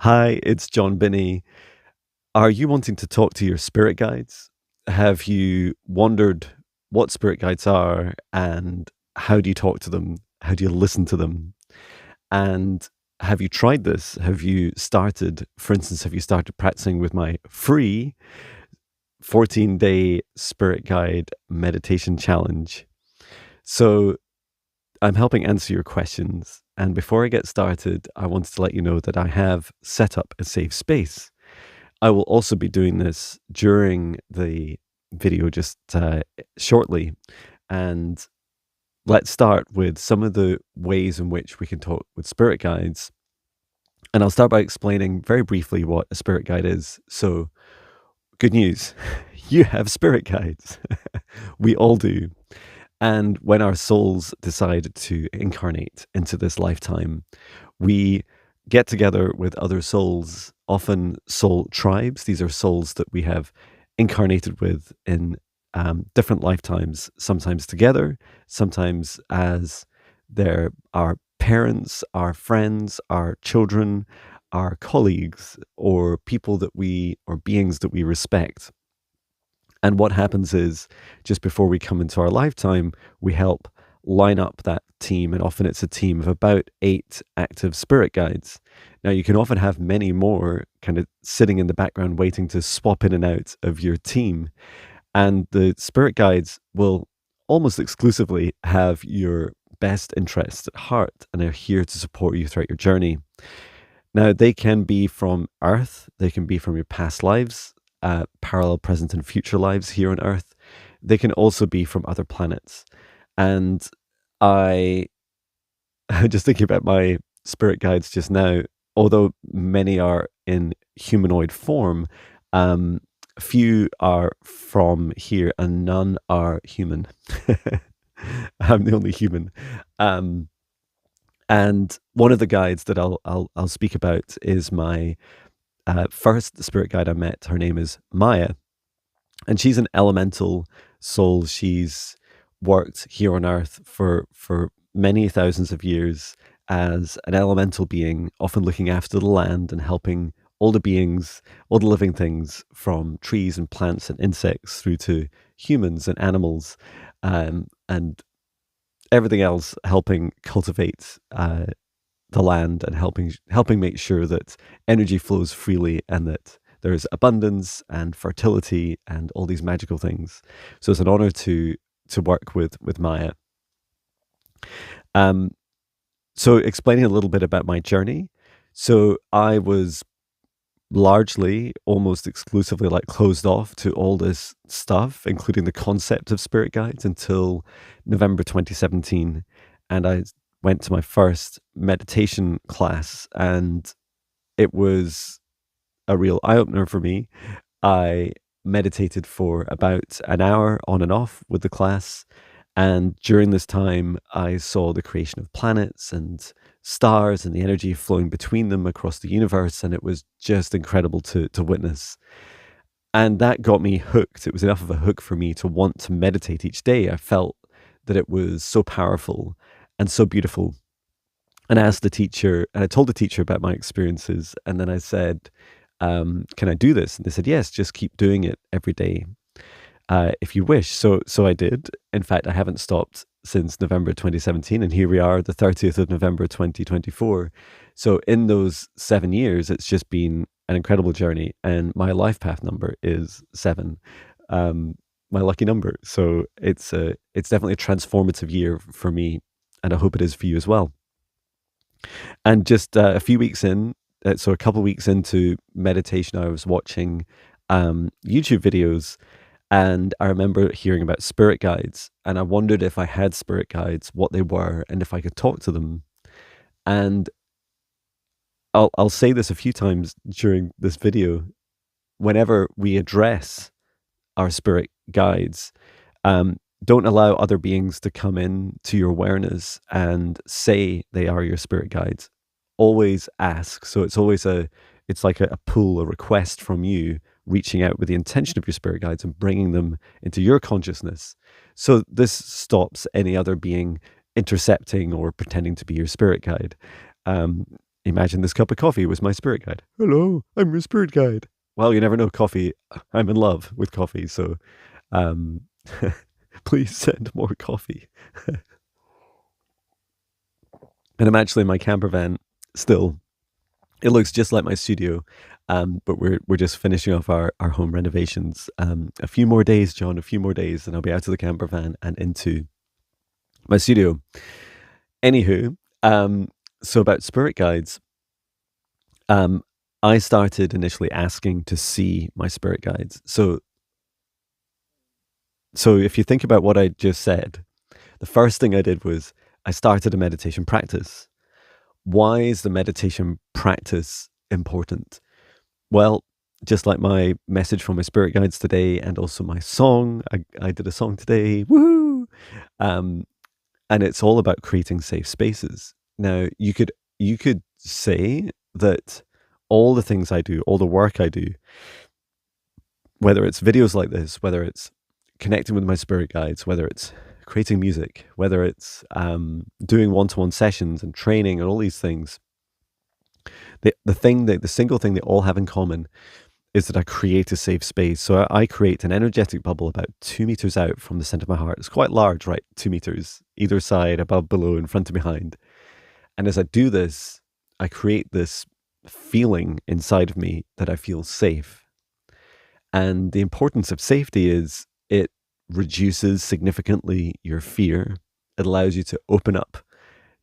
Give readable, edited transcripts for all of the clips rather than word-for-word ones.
Hi, it's John Binnie. Are you wanting to talk to your spirit guides? Have you wondered what spirit guides are and how do you talk to them? How do you listen to them? And have you tried this? Have you started, for instance, have you started practicing with my free 14-day spirit guide meditation challenge? So I'm helping answer your questions. And before I get started, I wanted to let you know that I have set up a safe space. I will also be doing this during the video just shortly. And let's start with some of the ways in which we can talk with spirit guides. And I'll start by explaining very briefly what a spirit guide is. So, good news, you have spirit guides. We all do. And when our souls decide to incarnate into this lifetime, we get together with other souls, often soul tribes. These are souls that we have incarnated with in different lifetimes, sometimes together, sometimes as our parents, our friends, our children, our colleagues, or people or beings that we respect. And what happens is, just before we come into our lifetime, we help line up that team. And often it's a team of about 8 active spirit guides. Now, you can often have many more kind of sitting in the background waiting to swap in and out of your team. And the spirit guides will almost exclusively have your best interests at heart and are here to support you throughout your journey. Now, they can be from Earth, they can be from your past lives, parallel, present, and future lives here on Earth. They can also be from other planets. And I, just thinking about my spirit guides just now, although many are in humanoid form, few are from here and none are human. I'm the only human. And one of the guides that I'll speak about is my first spirit guide I met. Her name is Maya, and she's an elemental soul. She's worked here on Earth for many thousands of years as an elemental being, often looking after the land and helping all the beings, all the living things, from trees and plants and insects through to humans and animals, and everything else, helping cultivate the land and helping make sure that energy flows freely and that there's abundance and fertility and all these magical things. So it's an honor to work with Maya. So explaining a little bit about my journey. So I was largely, almost exclusively, like closed off to all this stuff, including the concept of spirit guides, until November 2017. And I went to my first meditation class, and it was a real eye-opener for me. I meditated for about an hour on and off with the class, and during this time, I saw the creation of planets and stars and the energy flowing between them across the universe, and it was just incredible to witness. And that got me hooked. It was enough of a hook for me to want to meditate each day. I felt that it was so powerful and so beautiful. And I asked the teacher, and I told the teacher about my experiences, and then I said, can I do this? And they said, yes, just keep doing it every day, if you wish. So I did. In fact, I haven't stopped since November 2017, and here we are, the 30th of November 2024. So in those 7 years, it's just been an incredible journey, and my life path number is 7, my lucky number. So it's definitely a transformative year for me, and I hope it is for you as well. And just a few weeks in, so a couple of weeks into meditation, I was watching YouTube videos, and I remember hearing about spirit guides, and I wondered if I had spirit guides, what they were, and if I could talk to them. And I'll say this a few times during this video. Whenever we address our spirit guides, don't allow other beings to come in to your awareness and say they are your spirit guides. Always ask. So it's always it's like a pull, a request from you, reaching out with the intention of your spirit guides and bringing them into your consciousness. So this stops any other being intercepting or pretending to be your spirit guide. imagine this cup of coffee was my spirit guide. Hello, I'm your spirit guide. Well, you never know. Coffee. I'm in love with coffee, so um, please send more coffee. And I'm actually in my camper van still. It looks just like my studio, but we're just finishing off our home renovations. A few more days, John. A few more days, and I'll be out of the camper van and into my studio. Anywho, so about spirit guides, um, I started initially asking to see my spirit guides. So if you think about what I just said, the first thing I did was I started a meditation practice. Why is the meditation practice important? Well, just like my message from my spirit guides today, and also my song, I did a song today, woohoo! Um, and it's all about creating safe spaces. Now, you could say that all the things I do, all the work I do, whether it's videos like this, whether it's connecting with my spirit guides, whether it's creating music, whether it's doing one-to-one sessions and training and all these things, the single thing they all have in common is that I create a safe space. So I create an energetic bubble about 2 meters out from the center of my heart. It's quite large, right? 2 meters, either side, above, below, in front and behind. And as I do this, I create this feeling inside of me that I feel safe. And the importance of safety is it reduces significantly your fear. It allows you to open up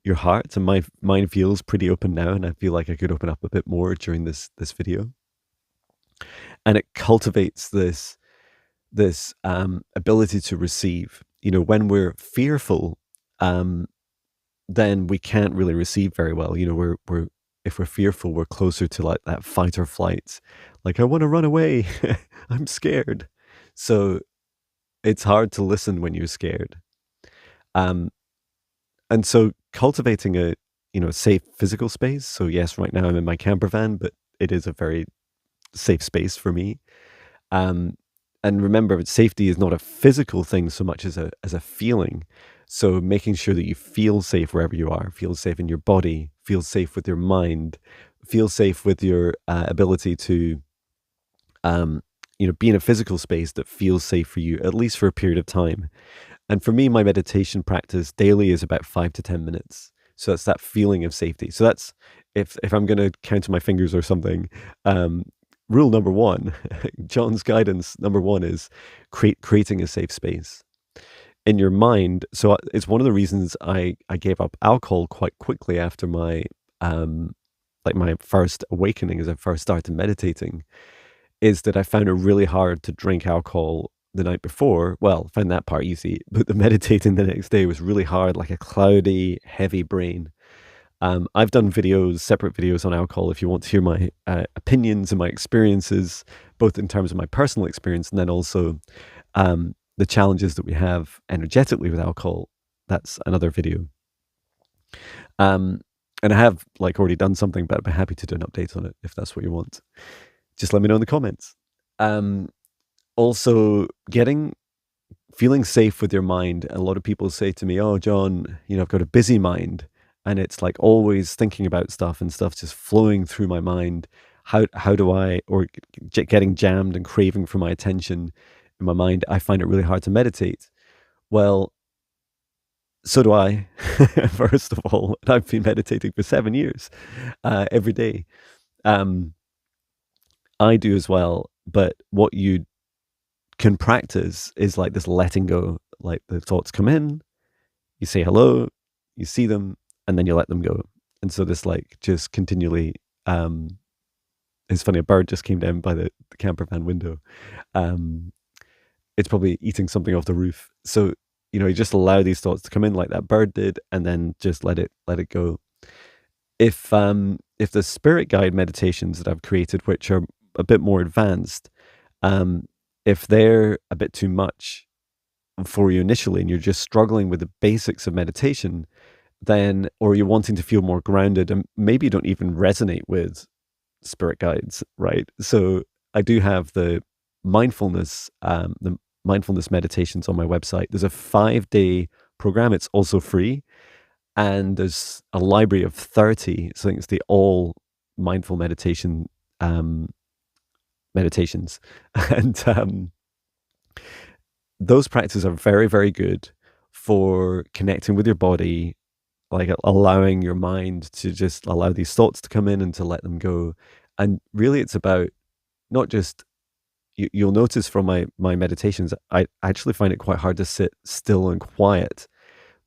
your heart. And my mind feels pretty open now, and I feel like I could open up a bit more during this video. And it cultivates this ability to receive. You know, when we're fearful, then we can't really receive very well. You know, we're if we're fearful, we're closer to like that fight or flight. Like, I want to run away. I'm scared. So it's hard to listen when you're scared. And so cultivating a, safe physical space. So yes, right now I'm in my camper van, but it is a very safe space for me. And remember, safety is not a physical thing so much as a feeling. So making sure that you feel safe wherever you are, feel safe in your body, feel safe with your mind, feel safe with your ability to, be in a physical space that feels safe for you, at least for a period of time. And for me, my meditation practice daily is about 5 to 10 minutes. So that's that feeling of safety. So that's, if I'm going to count on my fingers or something, rule number one, John's guidance number one is creating a safe space in your mind. So it's one of the reasons I gave up alcohol quite quickly after my, my first awakening, as I first started meditating, is that I found it really hard to drink alcohol the night before. Well, found that part easy, but the meditating the next day was really hard, like a cloudy, heavy brain. I've done separate videos on alcohol if you want to hear my opinions and my experiences, both in terms of my personal experience and then also the challenges that we have energetically with alcohol. That's another video. And I have already done something, but I'd be happy to do an update on it if that's what you want. Just let me know in the comments. Also, feeling safe with your mind. A lot of people say to me, "Oh, John, I've got a busy mind, and it's like always thinking about stuff and stuff just flowing through my mind. How do I, or getting jammed and craving for my attention in my mind? I find it really hard to meditate." Well, so do I. First of all, and I've been meditating for 7 years, every day. I do as well, but what you can practice is like this letting go. Like, the thoughts come in, you say hello, you see them, and then you let them go. And so this just continually, it's funny, a bird just came down by the camper van window. It's probably eating something off the roof. So, you just allow these thoughts to come in like that bird did, and then just let it go. If the spirit guide meditations that I've created, which are a bit more advanced, if they're a bit too much for you initially and you're just struggling with the basics of meditation, then, or you're wanting to feel more grounded and maybe you don't even resonate with spirit guides, right? So I do have the mindfulness meditations on my website. There's a 5-day program. It's also free. and there's a library of 30. So I think it's the all mindful um, meditations, and those practices are very, very good for connecting with your body, like allowing your mind to just allow these thoughts to come in and to let them go. And really, it's about not just you'll notice from my meditations, I actually find it quite hard to sit still and quiet.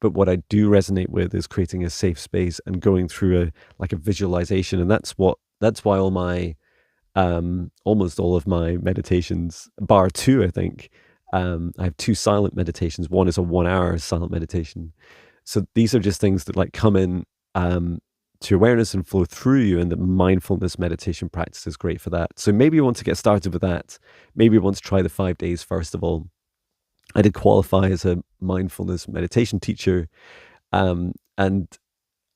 But what I do resonate with is creating a safe space and going through a visualization, and that's why all my almost all of my meditations, bar two, I think, I have two silent meditations. One is a 1 hour silent meditation. So these are just things that like come in to awareness and flow through you, and the mindfulness meditation practice is great for that. So maybe you want to get started with that. Maybe you want to try the 5 days first of all. I did qualify as a mindfulness meditation teacher, and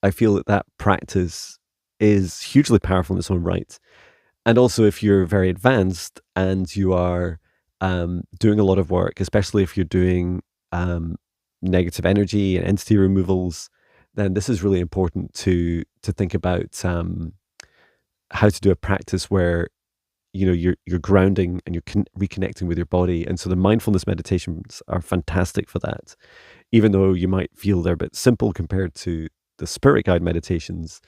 I feel that that practice is hugely powerful in its own right. And also, if you're very advanced and you are doing a lot of work, especially if you're doing negative energy and entity removals, then this is really important to think about how to do a practice where you're grounding and you're reconnecting with your body. And so the mindfulness meditations are fantastic for that. Even though you might feel they're a bit simple compared to the spirit guide meditations,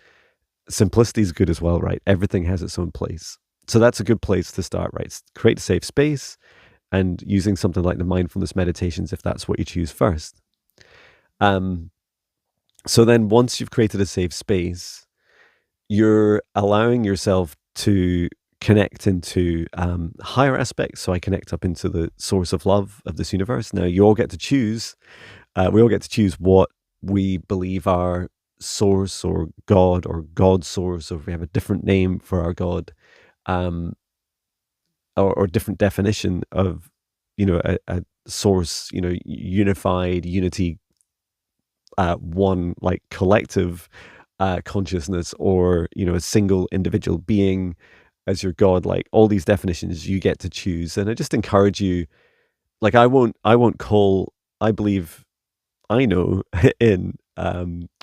simplicity is good as well, right? Everything has its own place. So that's a good place to start, right? Create a safe space and using something like the mindfulness meditations if that's what you choose first. So then once you've created a safe space, you're allowing yourself to connect into higher aspects. So I connect up into the source of love of this universe. Now you all get to choose. We all get to choose what we believe our source or God source, or if we have a different name for our God, or different definition of, a source, unified, unity, one like collective consciousness, or, a single individual being as your God. Like all these definitions you get to choose. And I just encourage you, like I won't call, I believe, I know in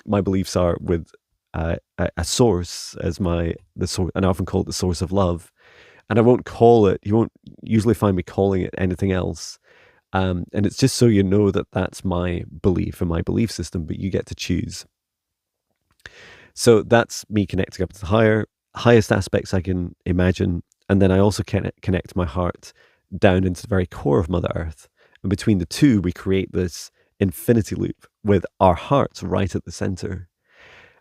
my beliefs are with a source as the source, and I often call it the source of love. And I won't call it. You won't usually find me calling it anything else. And it's just so you know that that's my belief and my belief system, but you get to choose. So that's me connecting up to the highest aspects I can imagine, and then I also connect my heart down into the very core of Mother Earth. And between the two, we create this infinity loop with our hearts right at the center.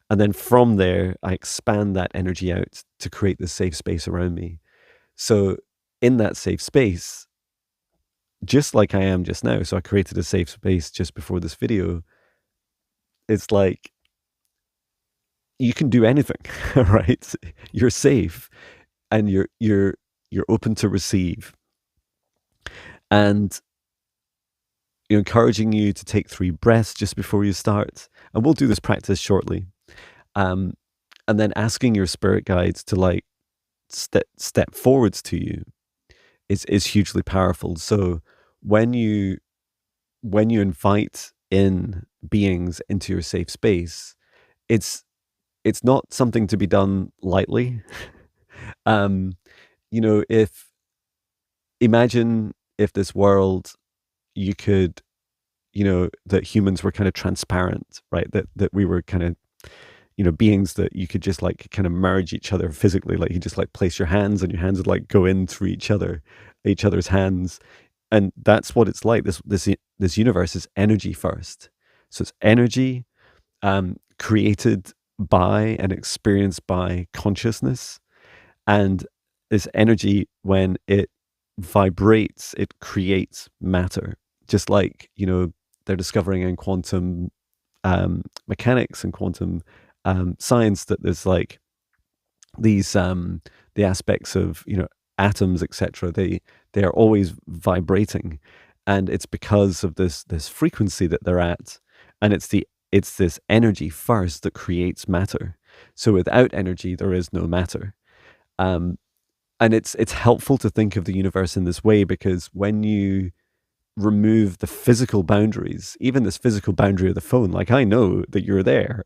And then from there, I expand that energy out to create this safe space around me. So in that safe space, just like I am just now, so I created a safe space just before this video. It's like you can do anything, right? You're safe, and you're open to receive. And encouraging you to take 3 breaths just before you start. And we'll do this practice shortly. And then asking your spirit guides to like step forwards to you is hugely powerful. So when you invite in beings into your safe space, it's not something to be done lightly. If imagine if this world, you could, that humans were kind of transparent, right? That we were kind of, beings that you could just like kind of merge each other physically. Like you just like place your hands, and your hands would like go in through each other's hands. And that's what it's like. This universe is energy first. So it's energy created by and experienced by consciousness. And this energy, when it vibrates, it creates matter. Just like, they're discovering in quantum mechanics and quantum science that there's like these the aspects of, atoms, etc. They are always vibrating, and it's because of this frequency that they're at. And it's this energy first that creates matter. So without energy, there is no matter. And it's helpful to think of the universe in this way, because when you remove the physical boundaries, even this physical boundary of the phone, like I know that you're there.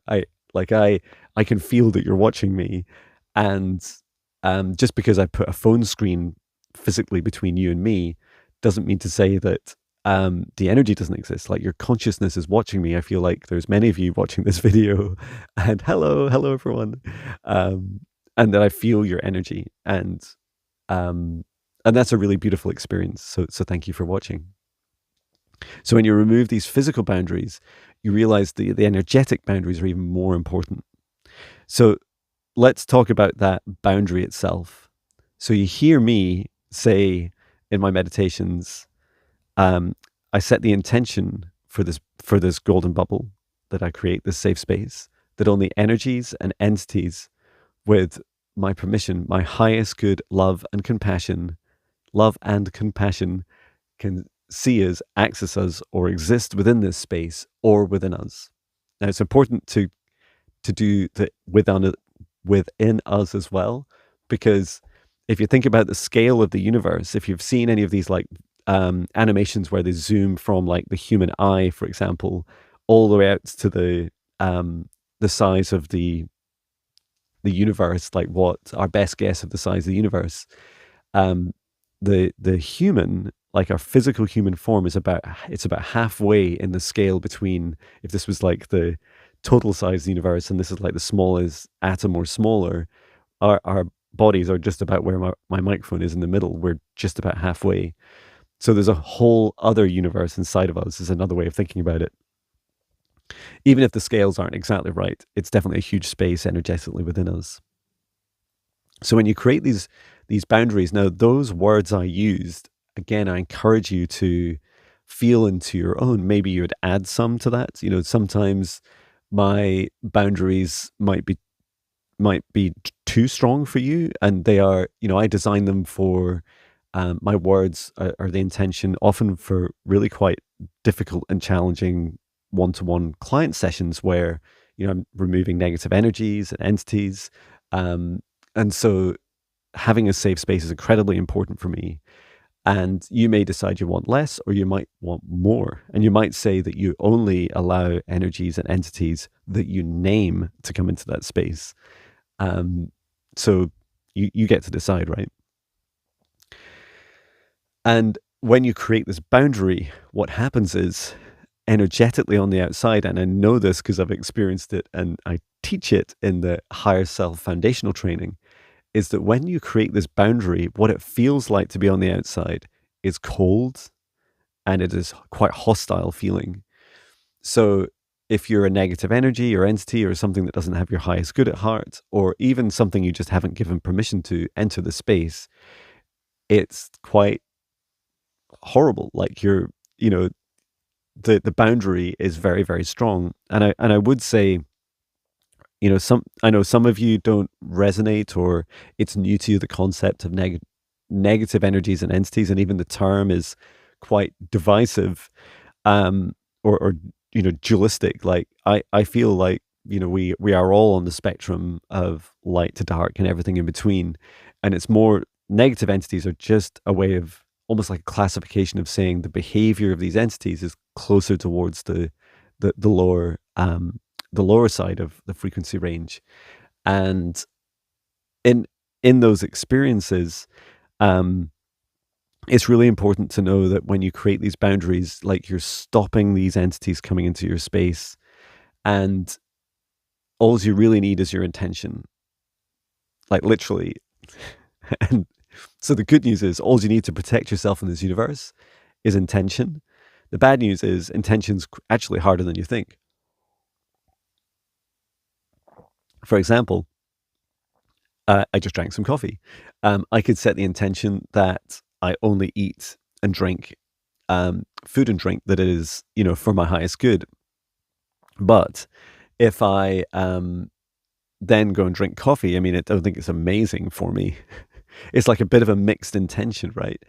Like I can feel that you're watching me, and just because I put a phone screen physically between you and me doesn't mean to say that the energy doesn't exist. Like your consciousness is watching me. I feel like there's many of you watching this video, and hello everyone, um, and that I feel your energy, um, and that's a really beautiful experience. So thank you for watching. So when you remove these physical boundaries, you realize the energetic boundaries are even more important. So let's talk about that boundary itself. So you hear me say in my meditations, I set the intention for this golden bubble that I create, this safe space, that only energies and entities with my permission, my highest good love and compassion can see us, access us, or exist within this space or within us. Now, it's important to do that within us as well, because if you think about the scale of the universe, if you've seen any of these like animations where they zoom from like the human eye, for example, all the way out to the size of the universe, like what our best guess of the size of the universe, um, the human, like our physical human form, is about halfway in the scale between, if this was like the total size of the universe and this is like the smallest atom or smaller, our bodies are just about where my microphone is in the middle. We're just about halfway. So there's a whole other universe inside of us, is another way of thinking about it. Even if the scales aren't exactly right, it's definitely a huge space energetically within us. So when you create these boundaries, now those words I used, again, I encourage you to feel into your own. Maybe you would add some to that. You know, sometimes my boundaries might be too strong for you, and they are, you know, I design them for my words are the intention often for really quite difficult and challenging one-to-one client sessions where, you know, I'm removing negative energies and entities. And so having a safe space is incredibly important for me. And you may decide you want less, or you might want more. And you might say that you only allow energies and entities that you name to come into that space. So you get to decide, right? And when you create this boundary, what happens is energetically on the outside, and I know this because I've experienced it and I teach it in the higher self foundational training, is that when you create this boundary, what it feels like to be on the outside is cold, and it is quite hostile feeling. So if you're a negative energy or entity or something that doesn't have your highest good at heart, or even something you just haven't given permission to enter the space, it's quite horrible. Like you're, you know, the boundary is very, very strong. And I would say, you know, I know some of you don't resonate, or it's new to you, the concept of negative energies and entities, and even the term is quite divisive, um, or you know, dualistic. Like I feel like, you know, we are all on the spectrum of light to dark and everything in between, and it's more, negative entities are just a way of, almost like a classification of saying the behavior of these entities is closer towards the lower the lower side of the frequency range. And in those experiences, um, it's really important to know that when you create these boundaries, like you're stopping these entities coming into your space, and all you really need is your intention, like literally. And so the good news is, all you need to protect yourself in this universe is intention. The bad news is intention's actually harder than you think. For example, I just drank some coffee. I could set the intention that I only eat and drink food and drink that is, you know, for my highest good. But if I then go and drink coffee, I mean, I don't think it's amazing for me. It's like a bit of a mixed intention, right?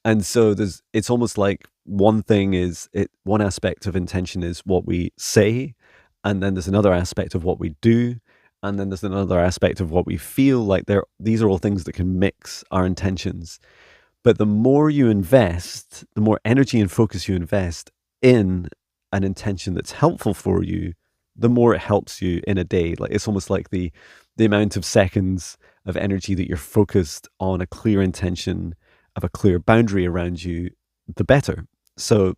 And so it's almost like one aspect of intention is what we say, and then there's another aspect of what we do, and then there's another aspect of what we feel. Like these are all things that can mix our intentions. But the more you invest, the more energy and focus you invest in an intention that's helpful for you, the more it helps you in a day. Like it's almost like the amount of seconds of energy that you're focused on a clear intention of a clear boundary around you, the better. So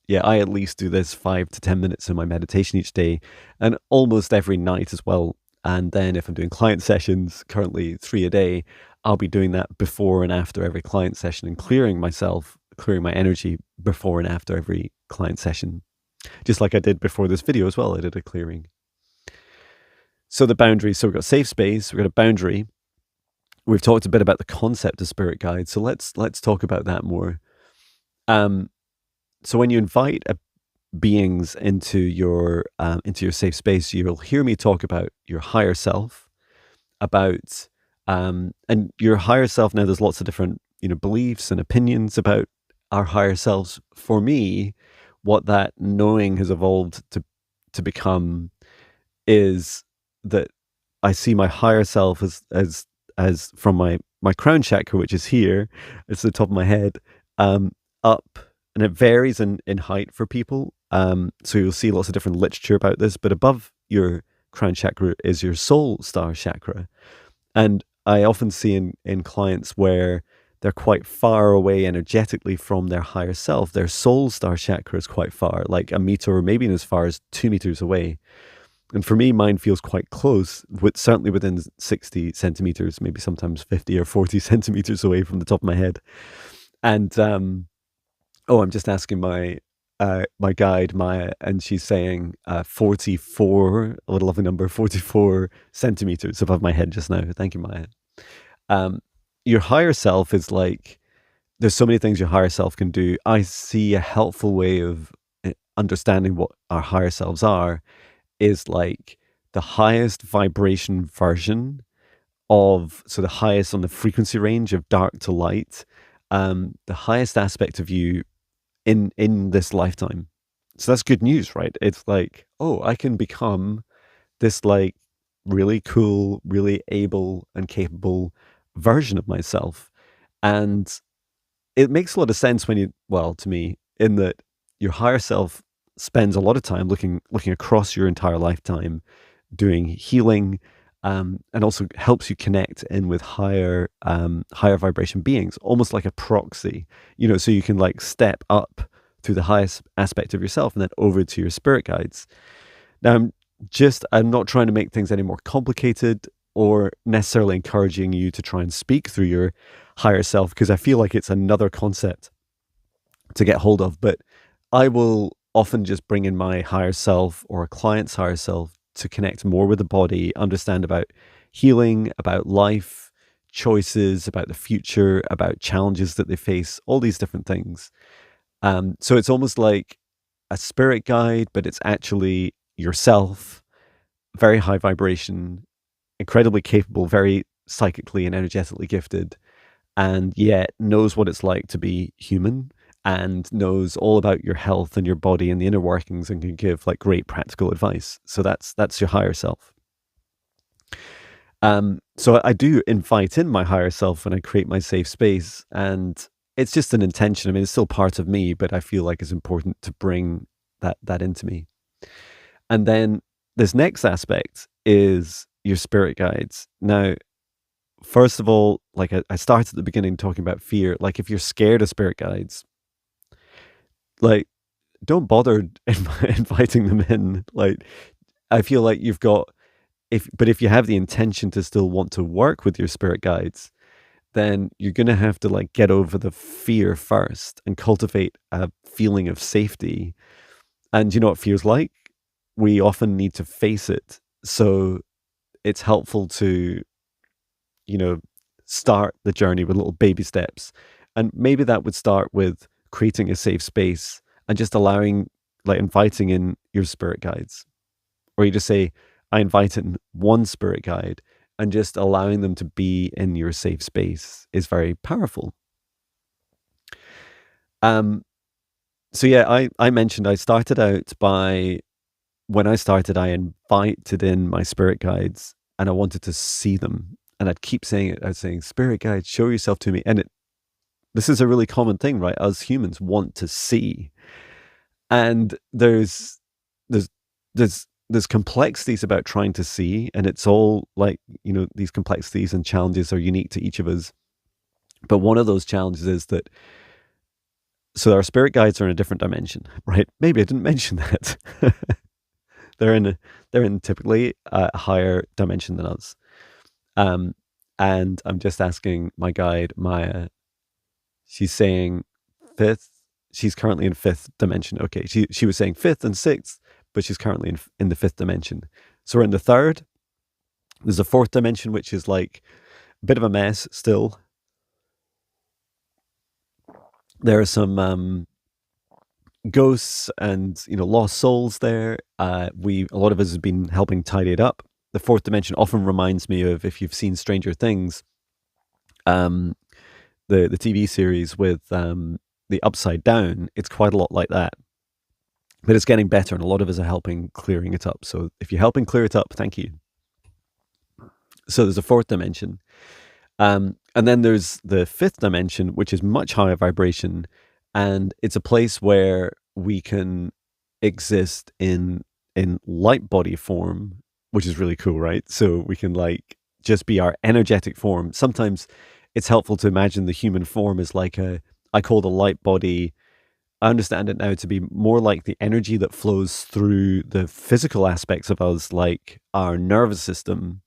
yeah, I at least do this 5 to 10 minutes in my meditation each day and almost every night as well. And then if I'm doing client sessions, currently 3 a day, I'll be doing that before and after every client session and clearing myself, clearing my energy before and after every client session. Just like I did before this video as well, I did a clearing. So the boundary, so we've got safe space, we've got a boundary. We've talked a bit about the concept of spirit guides, so let's talk about that more. So when you invite beings into your safe space, you'll hear me talk about your higher self, about and your higher self. Now, there's lots of different beliefs and opinions about our higher selves. For me, what that knowing has evolved to become is that I see my higher self as from my crown chakra, which is here, it's the top of my head, up, and it varies in height for people. So you'll see lots of different literature about this, but above your crown chakra is your soul star chakra. And I often see in clients where they're quite far away energetically from their higher self, their soul star chakra is quite far, like a meter or maybe as far as 2 meters away. And for me, mine feels quite close, certainly within 60 centimeters, maybe sometimes 50 or 40 centimeters away from the top of my head. And I'm just asking my guide, Maya, and she's saying 44, a little lovely number, 44 centimeters above my head just now. Thank you, Maya. Your higher self is like, there's so many things your higher self can do. I see a helpful way of understanding what our higher selves are is like the highest vibration version of, so the highest on the frequency range of dark to light, the highest aspect of you in this lifetime. So that's good news, right? It's like, oh, I can become this like really cool, really able and capable version of myself. And it makes a lot of sense to me, in that your higher self spends a lot of time looking across your entire lifetime, doing healing, and also helps you connect in with higher vibration beings, almost like a proxy, so you can like step up through the highest aspect of yourself and then over to your spirit guides. Now, I'm not trying to make things any more complicated or necessarily encouraging you to try and speak through your higher self, because I feel like it's another concept to get hold of. But I will often just bring in my higher self or a client's higher self to connect more with the body, understand about healing, about life choices, about the future, about challenges that they face, all these different things. So it's almost like a spirit guide, but it's actually yourself, very high vibration, incredibly capable, very psychically and energetically gifted, and yet knows what it's like to be human and knows all about your health and your body and the inner workings and can give like great practical advice. So that's your higher self. So I do invite in my higher self when I create my safe space, and it's just an intention. I mean, it's still part of me, but I feel like it's important to bring that into me. And then this next aspect is your spirit guides. Now, first of all, like I started at the beginning talking about fear. Like if you're scared of spirit guides, like don't bother inviting them in. Like I feel like you've got, if you have the intention to still want to work with your spirit guides, then you're going to have to like get over the fear first and cultivate a feeling of safety. And you know what fear's like? We often need to face it. So it's helpful to, start the journey with little baby steps. And maybe that would start with creating a safe space and just inviting in your spirit guides. Or you just say, I invite in one spirit guide, and just allowing them to be in your safe space is very powerful. So yeah, I mentioned I started out by, when I started, I invited in my spirit guides and I wanted to see them. And I'd keep saying it. I was saying, spirit guides, show yourself to me. And this is a really common thing, right? Us humans want to see, and there's there's complexities about trying to see, and it's all like, these complexities and challenges are unique to each of us. But one of those challenges is that, so our spirit guides are in a different dimension, right? Maybe I didn't mention that. they're in they're in typically a higher dimension than us. And I'm just asking my guide Maya. She's saying fifth. She's currently in fifth dimension. Okay, she was saying fifth and sixth, but she's currently in the fifth dimension. So we're in the third. There's a fourth dimension, which is like a bit of a mess still. There are some ghosts and lost souls there. A lot of us have been helping tidy it up. The fourth dimension often reminds me of, if you've seen Stranger Things, the TV series with the Upside Down. It's quite a lot like that, but it's getting better, and a lot of us are helping clearing it up. So if you're helping clear it up, thank you. So there's a fourth dimension, and then there's the fifth dimension, which is much higher vibration, and it's a place where we can exist in light body form, which is really cool, right? So we can like just be our energetic form. Sometimes it's helpful to imagine the human form as like I call the light body, I understand it now to be more like the energy that flows through the physical aspects of us, like our nervous system.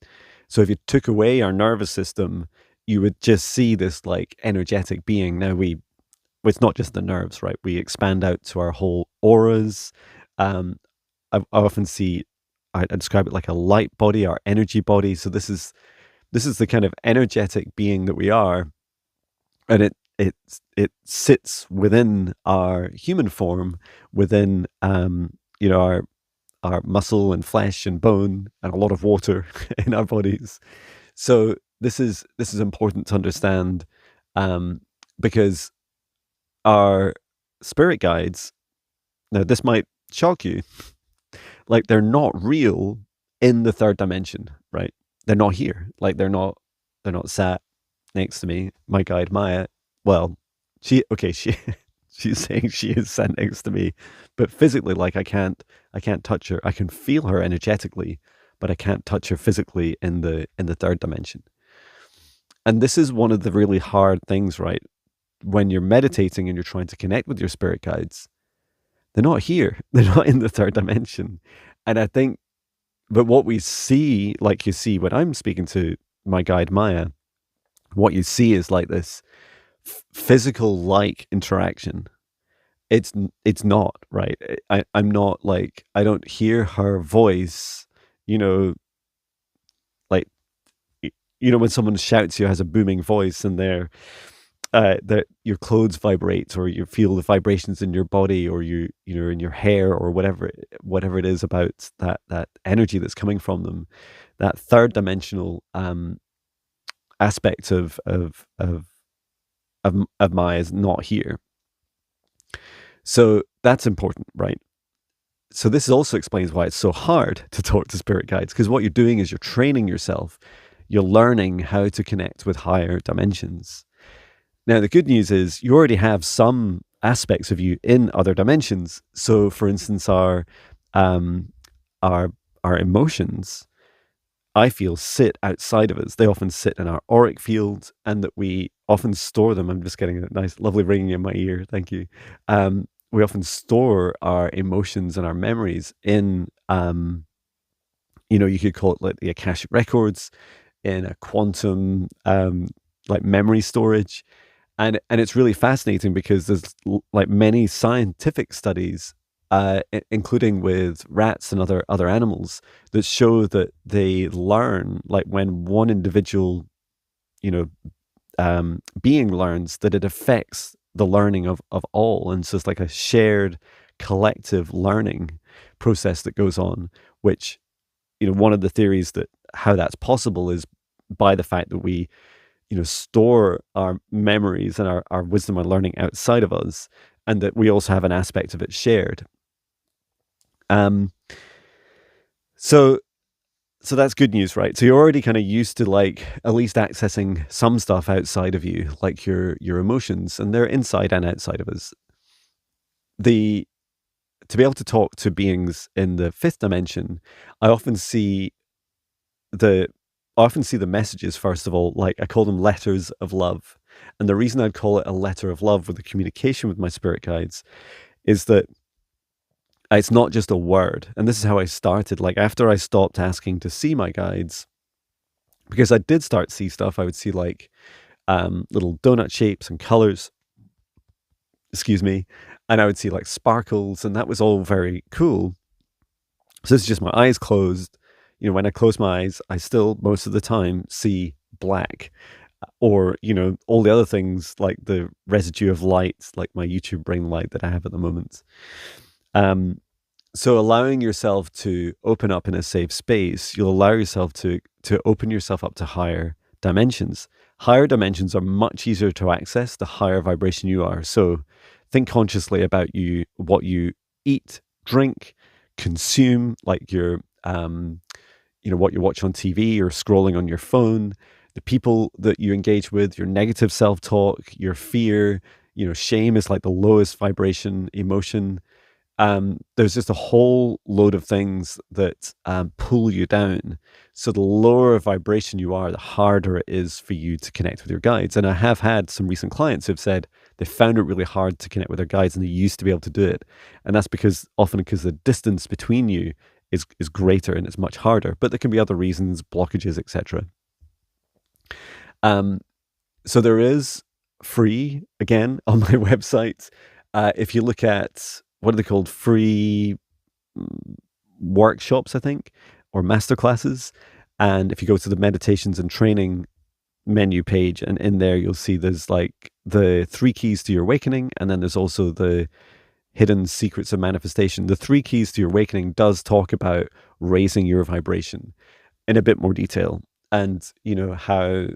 So if you took away our nervous system, you would just see this like energetic being. Now it's not just the nerves, right? We expand out to our whole auras. I often see, I describe it like a light body, our energy body. So this is the kind of energetic being that we are, and it sits within our human form, within our muscle and flesh and bone and a lot of water in our bodies. So this is important to understand, because our spirit guides, now this might shock you, like they're not real in the third dimension, right? They're not here. Like they're not sat next to me. My guide Maya, well, she she's saying she is sat next to me, but physically, like I can't touch her. I can feel her energetically, but I can't touch her physically in the third dimension. And this is one of the really hard things, right? When you're meditating and you're trying to connect with your spirit guides, they're not here. They're not in the third dimension. And I think, but what we see, like you see when I'm speaking to my guide Maya, what you see is like this physical like interaction. It's not, right. I'm not like, I don't hear her voice, like, when someone shouts you, has a booming voice, and that your clothes vibrate, or you feel the vibrations in your body, or in your hair, or whatever it is about that energy that's coming from them. That third dimensional aspect of Maya is not here. So that's important, right? So this also explains why it's so hard to talk to spirit guides, because what you're doing is you're training yourself. You're learning how to connect with higher dimensions. Now, the good news is you already have some aspects of you in other dimensions. So, for instance, our emotions, I feel, sit outside of us. They often sit in our auric field, and that we often store them. I'm just getting a nice, lovely ringing in my ear. Thank you. We often store our emotions and our memories in, you could call it like the Akashic records, in a quantum, like memory storage. And it's really fascinating because there's like many scientific studies, including with rats and other animals, that show that they learn, like when one individual, being learns, that it affects the learning of all. And so it's like a shared collective learning process that goes on, which, one of the theories that how that's possible is by the fact that we, store our memories and our wisdom and learning outside of us, and that we also have an aspect of it shared. So So that's good news, right? So you're already kind of used to like at least accessing some stuff outside of you, like your emotions, and they're inside and outside of us. The To be able to talk to beings in the fifth dimension, I often see the messages, first of all, like I call them letters of love. And the reason I'd call it a letter of love with the communication with my spirit guides is that it's not just a word. And this is how I started. Like after I stopped asking to see my guides, because I did start to see stuff, I would see like little donut shapes and colors, excuse me, and I would see like sparkles, and that was all very cool. So this is just my eyes closed. You know, when I close my eyes, I still most of the time see black, or you know, all the other things like the residue of light, like my YouTube brain light that I have at the moment. So allowing yourself to open up in a safe space, you'll allow yourself to open yourself up to higher dimensions. Higher dimensions are much easier to access the higher vibration you are. So think consciously about what you eat, drink, consume, like your what you watch on TV or scrolling on your phone, the people that you engage with, your negative self-talk, your fear. Shame is like the lowest vibration emotion. There's just a whole load of things that pull you down. So the lower vibration you are, the harder it is for you to connect with your guides. And I have had some recent clients who've said they found it really hard to connect with their guides, and they used to be able to do it. And that's often because the distance between you is greater and it's much harder. But there can be other reasons, blockages, etc. So there is free, again, on my website. If you look at, what are they called? Free workshops, I think, or masterclasses. And if you go to the meditations and training menu page, and in there you'll see there's like the 3 keys to your awakening, and then there's also the hidden secrets of manifestation. The 3 keys to your awakening does talk about raising your vibration in a bit more detail. And, how,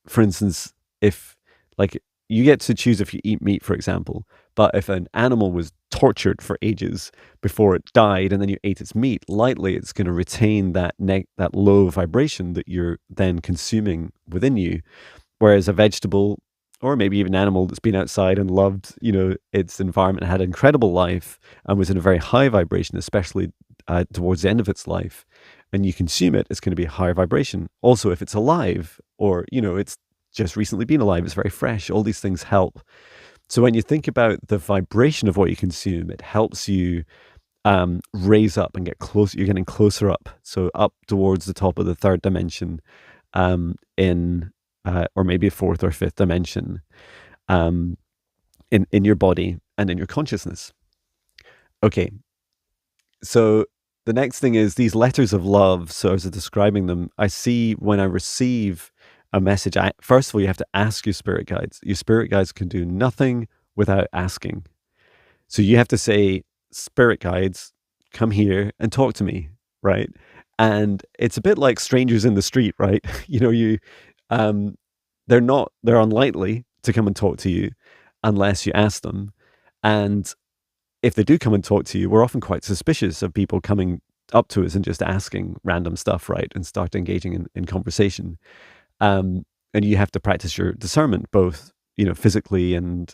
for instance, if like you get to choose if you eat meat, for example, but if an animal was tortured for ages before it died and then you ate its meat, lightly it's going to retain that low vibration that you're then consuming within you. Whereas a vegetable, or maybe even an animal that's been outside and loved, its environment, had an incredible life and was in a very high vibration, especially towards the end of its life, and you consume it, it's going to be a higher vibration. Also, if it's alive, or, it's just recently been alive, it's very fresh, all these things help. So when you think about the vibration of what you consume, it helps you raise up and get closer. You're getting closer up, so up towards the top of the third dimension, or maybe a fourth or fifth dimension, in your body and in your consciousness. Okay, so the next thing is these letters of love. So as I'm describing them, I see when I receive a message, first of all, you have to ask your spirit guides. Your spirit guides can do nothing without asking. So you have to say, spirit guides, come here and talk to me, right? And it's a bit like strangers in the street, right? They're unlikely to come and talk to you unless you ask them. And if they do come and talk to you, we're often quite suspicious of people coming up to us and just asking random stuff, right? And start engaging in conversation. And you have to practice your discernment, both, physically and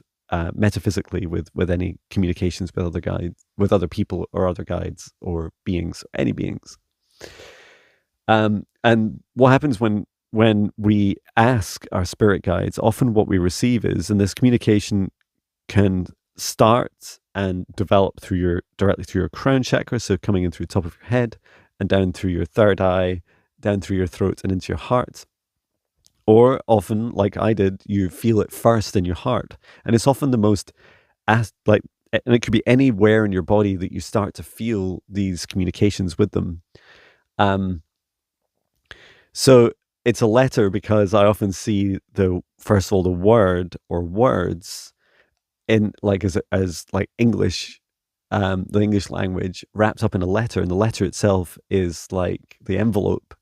metaphysically with any communications with other guides, with other people or other guides or beings, any beings. And what happens when we ask our spirit guides, often what we receive is, and this communication can start and develop directly through your crown chakra, so coming in through the top of your head and down through your third eye, down through your throat and into your heart. Or often, like I did, you feel it first in your heart. And it's often the most, and it could be anywhere in your body that you start to feel these communications with them. So it's a letter because I often see first of all, the word or words in like as like English, the English language wrapped up in a letter, and the letter itself is like the envelope,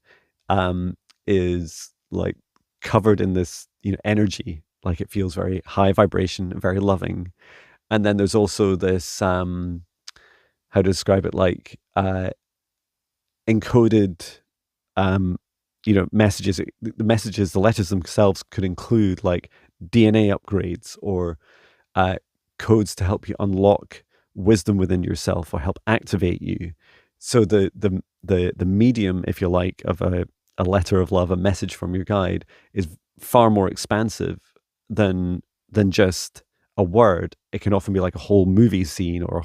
is like covered in this energy, like it feels very high vibration and very loving. And then there's also this how to describe it, like encoded, messages. The messages, the letters themselves could include like DNA upgrades or codes to help you unlock wisdom within yourself or help activate you. So the medium, if you like, of a letter of love, a message from your guide, is far more expansive than just a word. It can often be like a whole movie scene or a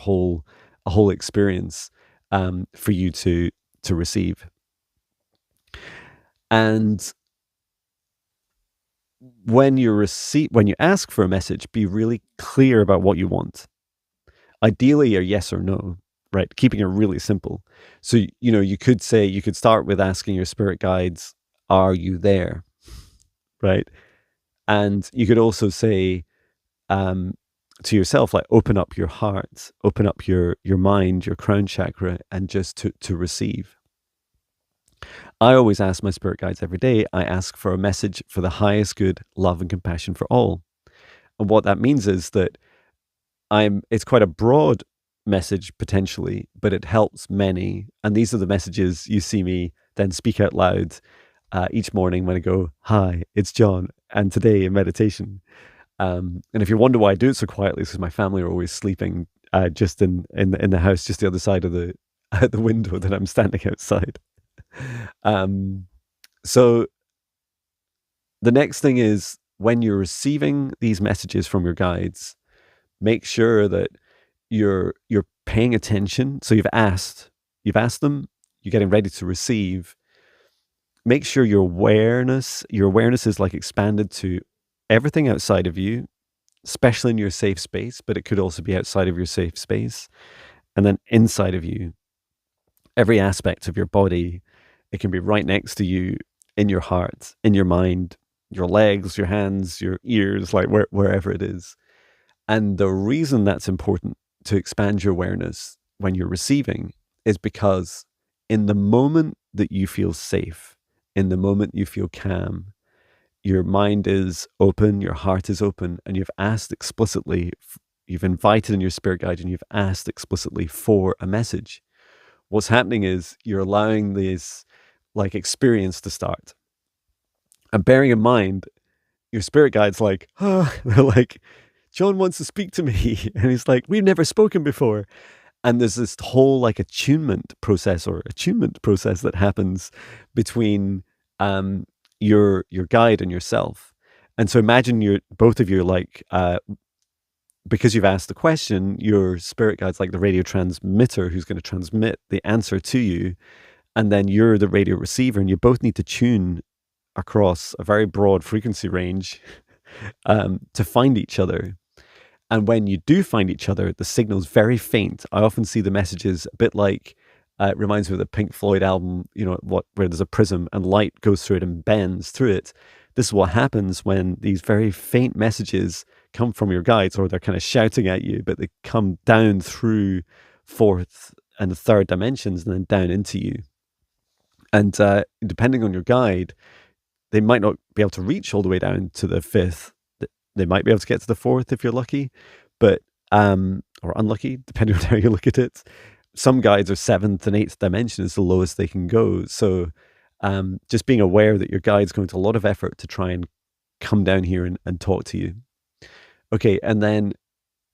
whole experience for you to receive. And when you ask for a message, be really clear about what you want. Ideally, a yes or no, right? Keeping it really simple. So, you could start with asking your spirit guides, "Are you there?" Right? And you could also say to yourself, like, open up your heart, open up your mind, your crown chakra, and just to receive. I always ask my spirit guides every day. I ask for a message for the highest good, love, and compassion for all. And what that means is that it's quite a broad message potentially, but it helps many. And these are the messages you see me then speak out loud each morning when I go, "Hi, it's John, and today in meditation." And if you wonder why I do it so quietly, it's because my family are always sleeping just in the house, just the other side of the the window that I'm standing outside. So the next thing is, when you're receiving these messages from your guides, make sure that you're paying attention. So you've asked them, you're getting ready to receive. Make sure your awareness is like expanded to everything outside of you, especially in your safe space, but it could also be outside of your safe space. And then inside of you, every aspect of your body. It can be right next to you, in your heart, in your mind, your legs, your hands, your ears, like wherever it is. And the reason that's important to expand your awareness when you're receiving is because in the moment that you feel safe, in the moment you feel calm, your mind is open, your heart is open, and you've asked explicitly, you've invited in your spirit guide, and you've asked explicitly for a message. What's happening is you're allowing this like experience to start. And bearing in mind, your spirit guide's like, they're like, "John wants to speak to me." And he's like, "We've never spoken before." And there's this whole like attunement process that happens between your guide and yourself. And so imagine both of you like, because you've asked the question, your spirit guide's like the radio transmitter who's going to transmit the answer to you. And then you're the radio receiver, and you both need to tune across a very broad frequency range to find each other. And when you do find each other, the signal's very faint. I often see the messages a bit like, it reminds me of the Pink Floyd album, where there's a prism and light goes through it and bends through it. This is what happens when these very faint messages come from your guides, or they're kind of shouting at you, but they come down through fourth and third dimensions and then down into you. And depending on your guide, they might not be able to reach all the way down to the fifth. They might be able to get to the fourth if you're lucky, but or unlucky, depending on how you look at it. Some guides are seventh and eighth dimension is the lowest they can go. So just being aware that your guide's going to a lot of effort to try and come down here and talk to you. Okay, and then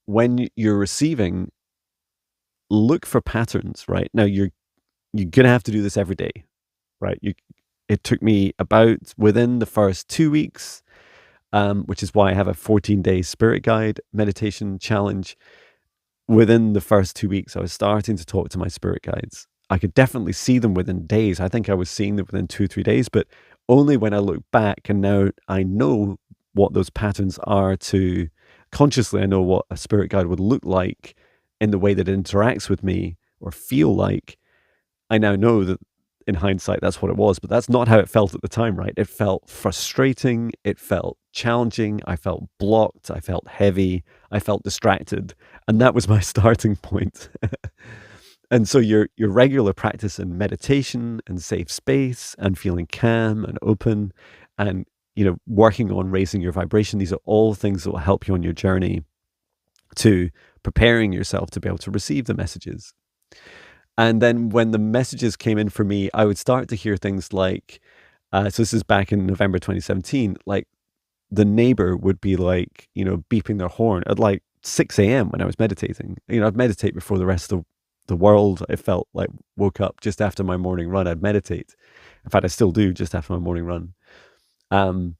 when you're receiving, look for patterns, right? Now you're gonna have to do this every day, right? It took me about within the first 2 weeks, which is why I have a 14-day spirit guide meditation challenge. Within the first 2 weeks, I was starting to talk to my spirit guides. I could definitely see them within days. I think I was seeing them within 2 or 3 days, but only when I look back, and now I know what those patterns are consciously, I know what a spirit guide would look like in the way that it interacts with me or feel like. I now know that in hindsight, that's what it was, but that's not how it felt at the time, right? It felt frustrating. It felt challenging. I felt blocked. I felt heavy. I felt distracted. And that was my starting point. And so your regular practice in meditation and safe space and feeling calm and open and, working on raising your vibration, these are all things that will help you on your journey to preparing yourself to be able to receive the messages. And then when the messages came in for me, I would start to hear things like, so this is back in November 2017, like the neighbor would be like, beeping their horn at like 6 a.m. when I was meditating. I'd meditate before the rest of the world. I felt like woke up just after my morning run. I'd meditate. In fact, I still do just after my morning run. And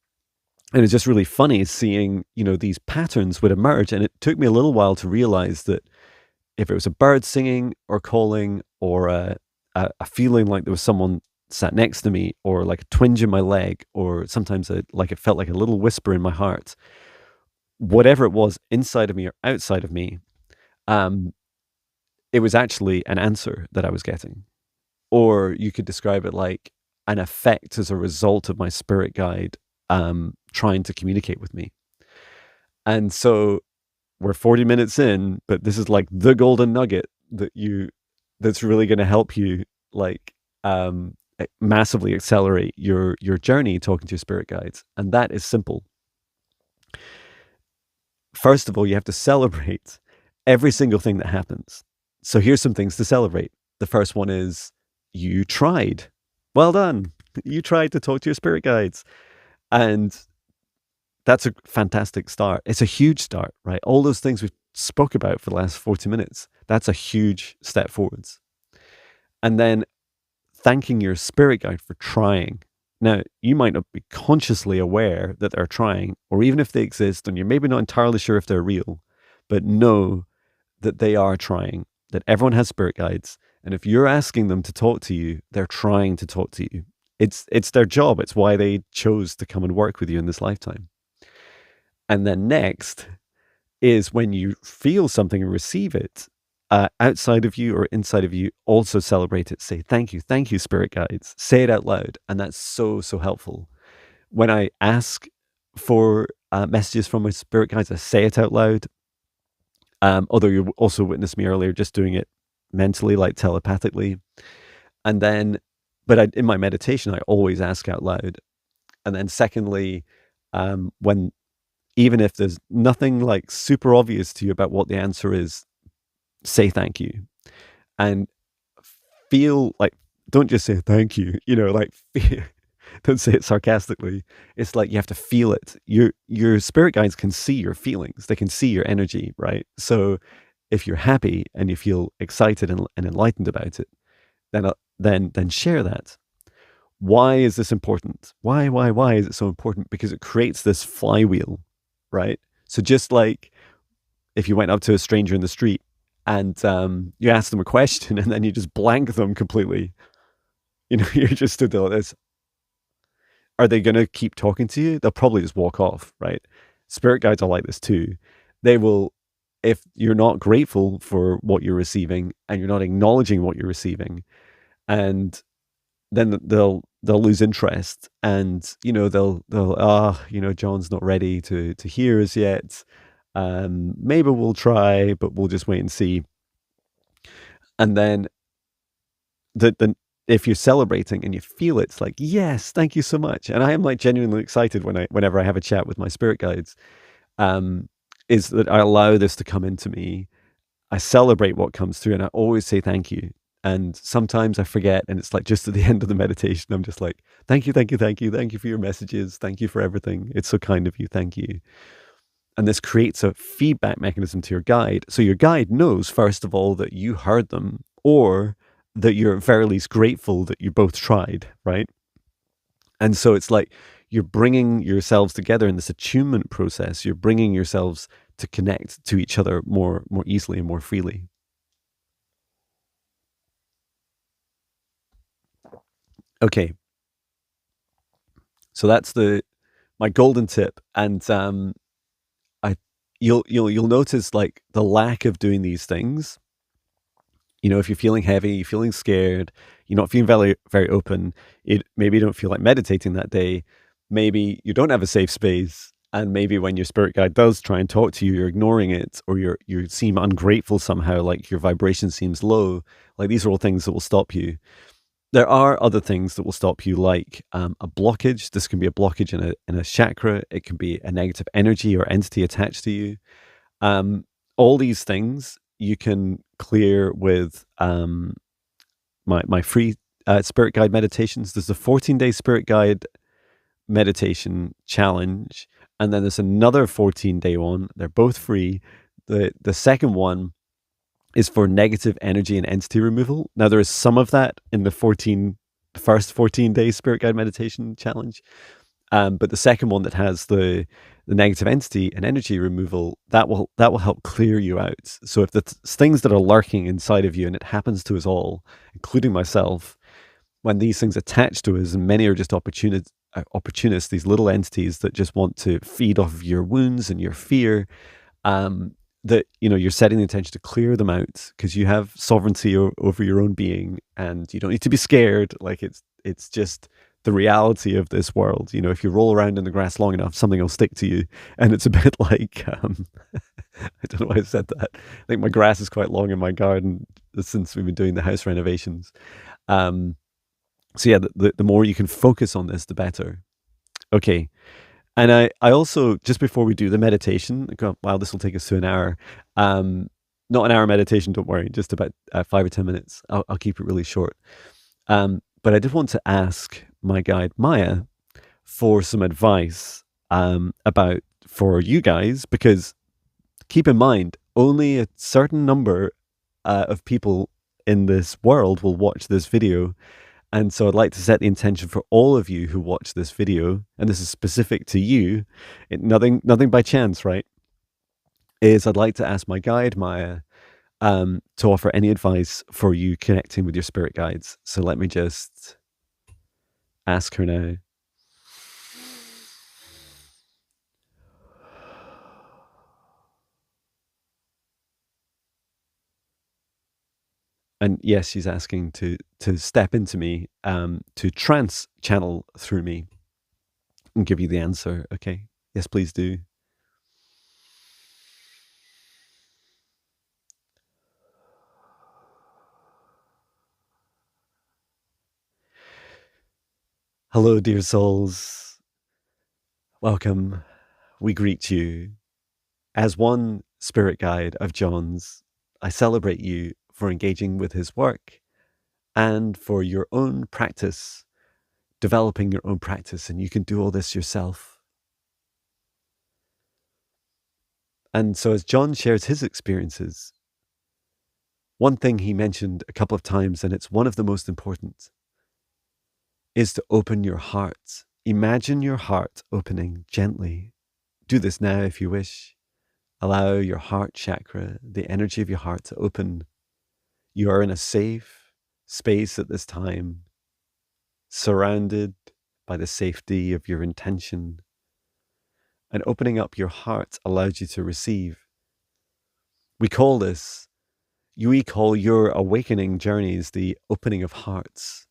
it's just really funny seeing, these patterns would emerge. And it took me a little while to realize that if it was a bird singing or calling or a feeling like there was someone sat next to me or like a twinge in my leg or sometimes like it felt like a little whisper in my heart, whatever it was inside of me or outside of me, um, it was actually an answer that I was getting. Or you could describe it like an effect as a result of my spirit guide trying to communicate with me. And so we're 40 minutes in, but this is like the golden nugget that's really going to help you like massively accelerate your journey talking to your spirit guides. And that is simple. First of all, you have to celebrate every single thing that happens. So here's some things to celebrate. The first one is you tried. Well done. You tried to talk to your spirit guides. And that's a fantastic start. It's a huge start, right? All those things we spoke about for the last 40 minutes, that's a huge step forwards. And then thanking your spirit guide for trying. Now, you might not be consciously aware that they're trying, or even if they exist and you're maybe not entirely sure if they're real, but know that they are trying, that everyone has spirit guides. And if you're asking them to talk to you, they're trying to talk to you. It's their job. It's why they chose to come and work with you in this lifetime. And then next is when you feel something and receive it, outside of you or inside of you, also celebrate it. Say, thank you, spirit guides. Say it out loud. And that's so, so helpful. When I ask for messages from my spirit guides, I say it out loud. Although you also witnessed me earlier just doing it mentally, like telepathically. And then, but in my meditation, I always ask out loud. And then secondly, when even if there's nothing like super obvious to you about what the answer is, say thank you and feel like, don't just say thank you, like don't say it sarcastically. It's like you have to feel it. Your spirit guides can see your feelings. They can see your energy, right? So if you're happy and you feel excited and enlightened about it, then share that. Why is this important? Why is it so important? Because it creates this flywheel, right? So just like if you went up to a stranger in the street and you ask them a question and then you just blank them completely, you're just stood there like this. Are they going to keep talking to you? They'll probably just walk off, right? Spirit guides are like this too. They will, if you're not grateful for what you're receiving and you're not acknowledging what you're receiving, and then they'll lose interest, and they'll John's not ready to hear us yet. Maybe we'll try, but we'll just wait and see. And then if you're celebrating and you feel it's like, yes, thank you so much. And I am like genuinely excited whenever I have a chat with my spirit guides, is that I allow this to come into me. I celebrate what comes through and I always say thank you. And sometimes I forget and it's like just at the end of the meditation, I'm just like, thank you for your messages. Thank you for everything. It's so kind of you. Thank you. And this creates a feedback mechanism to your guide. So your guide knows, first of all, that you heard them or that you're at very least grateful that you both tried, right? And so it's like you're bringing yourselves together in this attunement process. You're bringing yourselves to connect to each other more easily and more freely. Okay. So that's my golden tip. And you'll notice like the lack of doing these things. If you're feeling heavy, you're feeling scared, you're not feeling very, very open, maybe you don't feel like meditating that day, maybe you don't have a safe space, and maybe when your spirit guide does try and talk to you, you're ignoring it, or you seem ungrateful somehow, like your vibration seems low. Like these are all things that will stop you. There are other things that will stop you, like a blockage. This can be a blockage in a chakra. It can be a negative energy or entity attached to you. All these things you can clear with my free spirit guide meditations. There's the 14-day spirit guide meditation challenge, and then there's another 14-day one. They're both free. The second one is for negative energy and entity removal. Now there is some of that in the first 14-day spirit guide meditation challenge, but the second one that has the negative entity and energy removal, that will help clear you out. So if the things that are lurking inside of you, and it happens to us all, including myself, when these things attach to us, and many are just opportunists, these little entities that just want to feed off of your wounds and your fear, that you're setting the intention to clear them out, because you have sovereignty over your own being, and you don't need to be scared. Like it's just the reality of this world. If you roll around in the grass long enough, something will stick to you. And it's a bit like I don't know why I said that. I think my grass is quite long in my garden since we've been doing the house renovations. So yeah, the more you can focus on this, the better. Okay. And I also, just before we do the meditation, wow, this will take us to an hour. Not an hour meditation, don't worry, just about 5 or 10 minutes. I'll keep it really short. But I did want to ask my guide, Maya, for some advice for you guys, because keep in mind, only a certain number of people in this world will watch this video. And so I'd like to set the intention for all of you who watch this video, and this is specific to you, nothing by chance, right? I'd like to ask my guide, Maya, to offer any advice for you connecting with your spirit guides. So let me just ask her now. And yes, she's asking to step into me, to trance channel through me and give you the answer. Okay. Yes, please do. Hello, dear souls. Welcome. We greet you. As one spirit guide of John's, I celebrate you for engaging with his work and for your own practice, developing your own practice, and you can do all this yourself. And so as John shares his experiences, one thing he mentioned a couple of times, and it's one of the most important, is to open your heart. Imagine your heart opening gently. Do this now if you wish. Allow your heart chakra, the energy of your heart, to open. You are in a safe space at this time, surrounded by the safety of your intention. And opening up your heart allows you to receive. We call your awakening journeys the opening of hearts.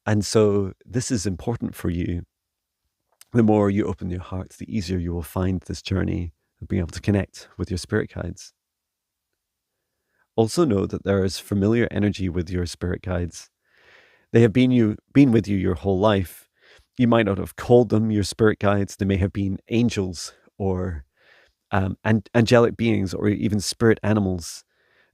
And so this is important for you. The more you open your heart, the easier you will find this journey of being able to connect with your spirit guides. Also know that there is familiar energy with your spirit guides. They have been with you your whole life. You might not have called them your spirit guides. They may have been angels or angelic beings or even spirit animals.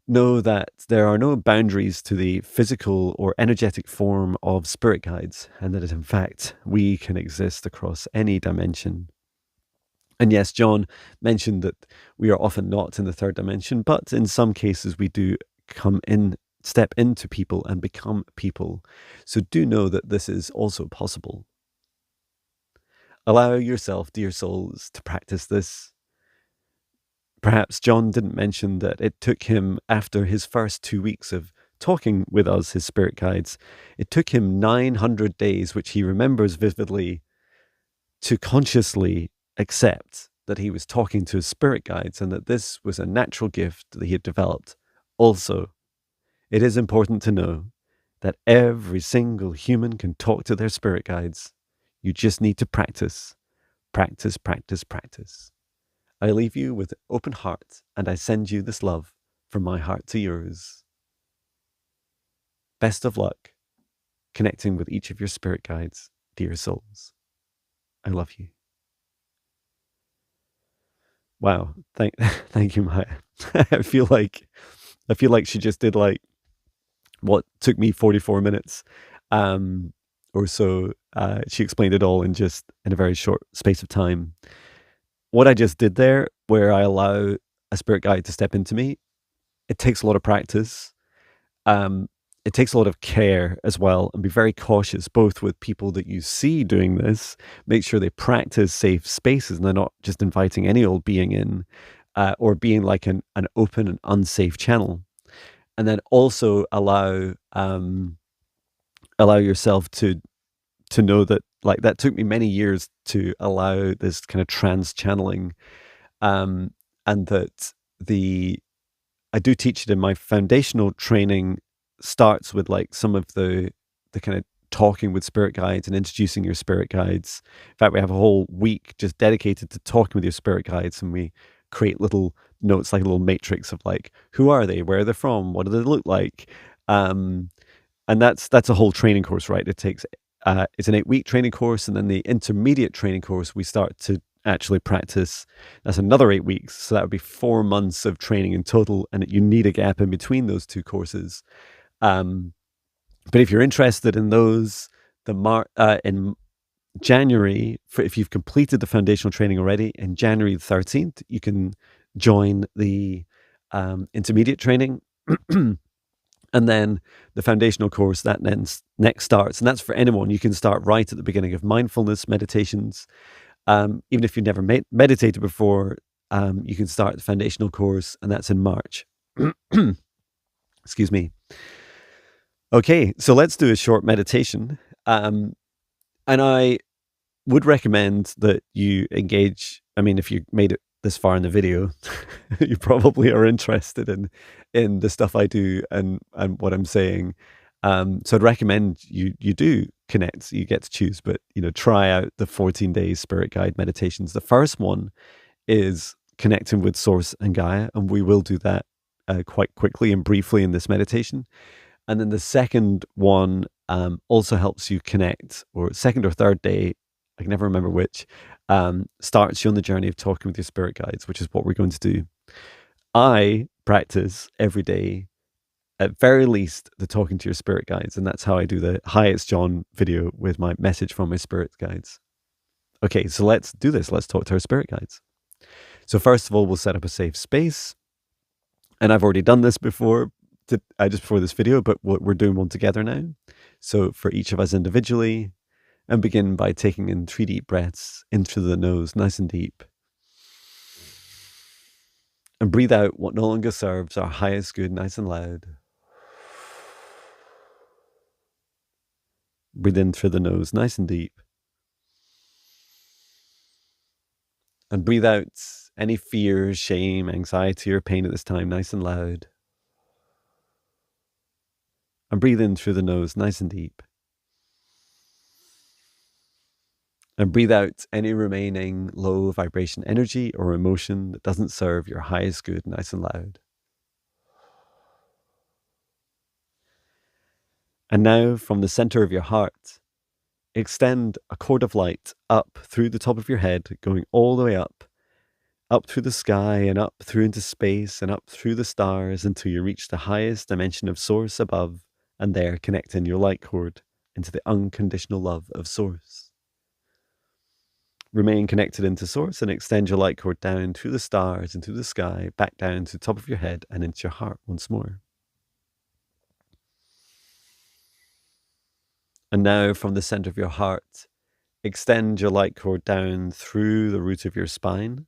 Know that there are no boundaries to the physical or energetic form of spirit guides, and that in fact, we can exist across any dimension. And yes, John mentioned that we are often not in the third dimension, but in some cases we do step into people and become people. So do know that this is also possible. Allow yourself, dear souls, to practice this. Perhaps John didn't mention that it took him, after his first 2 weeks of talking with us, his spirit guides, it took him 900 days, which he remembers vividly, to consciously accept that he was talking to his spirit guides and that this was a natural gift that he had developed. Also, it is important to know that every single human can talk to their spirit guides. You just need to practice, practice, practice, practice. I leave you with an open heart, and I send you this love from my heart to yours. Best of luck connecting with each of your spirit guides, dear souls. I love you. Wow. Thank you, Maya. I feel like I feel like she just did like what took me 44 minutes or so. She explained it all in a very short space of time. What I just did there, where I allow a spirit guide to step into me, it takes a lot of practice. Um, it takes a lot of care as well, and be very cautious, both with people that you see doing this, make sure they practice safe spaces and they're not just inviting any old being in, or being like an open and unsafe channel. And then also allow yourself to know that, like, that took me many years to allow this kind of trans channeling, um, and that the I do teach it in my foundational training starts with like some of the kind of talking with spirit guides and introducing your spirit guides. In fact, we have a whole week just dedicated to talking with your spirit guides, and we create little notes, like a little matrix of like, who are they, where are they from, what do they look like, um, and that's a whole training course, right? It's an 8-week training course, and then the intermediate training course we start to actually practice. That's another 8 weeks, so that would be 4 months of training in total, and you need a gap in between those two courses. But if you're interested in those, in January, if you've completed the foundational training already, in January 13th, you can join the intermediate training. And then the foundational course that next starts, and that's for anyone. You can start right at the beginning of mindfulness meditations. Even if you've never meditated before, you can start the foundational course, and that's in March. Excuse me. Okay, so let's do a short meditation. And I would recommend that you engage. I mean, if you made it this far in the video, you probably are interested in the stuff I do and what I'm saying. So I'd recommend you do connect. You get to choose, but try out the 14 days spirit guide meditations. The first one is connecting with Source and Gaia, and we will do that quite quickly and briefly in this meditation. And then the second one also helps you connect, or second or third day, I can never remember which, starts you on the journey of talking with your spirit guides, which is what we're going to do. I practice every day, at very least, the talking to your spirit guides, and that's how I do the Hi, it's John video with my message from my spirit guides. Okay, so let's do this. Let's talk to our spirit guides. So first of all, we'll set up a safe space. And I've already done this before, just before this video, but we're doing one together now. So for each of us individually, and begin by taking in 3 deep breaths in through the nose, nice and deep. And breathe out what no longer serves our highest good, nice and loud. Breathe in through the nose, nice and deep. And breathe out any fear, shame, anxiety, or pain at this time, nice and loud. And breathe in through the nose, nice and deep. And breathe out any remaining low vibration energy or emotion that doesn't serve your highest good, nice and loud. And now, from the center of your heart, extend a cord of light up through the top of your head, going all the way up through the sky and up through into space and up through the stars until you reach the highest dimension of Source above, and there connect in your light cord into the unconditional love of Source. Remain connected into Source and extend your light cord down through the stars and through the sky, back down to the top of your head and into your heart once more. And now, from the center of your heart, extend your light cord down through the root of your spine,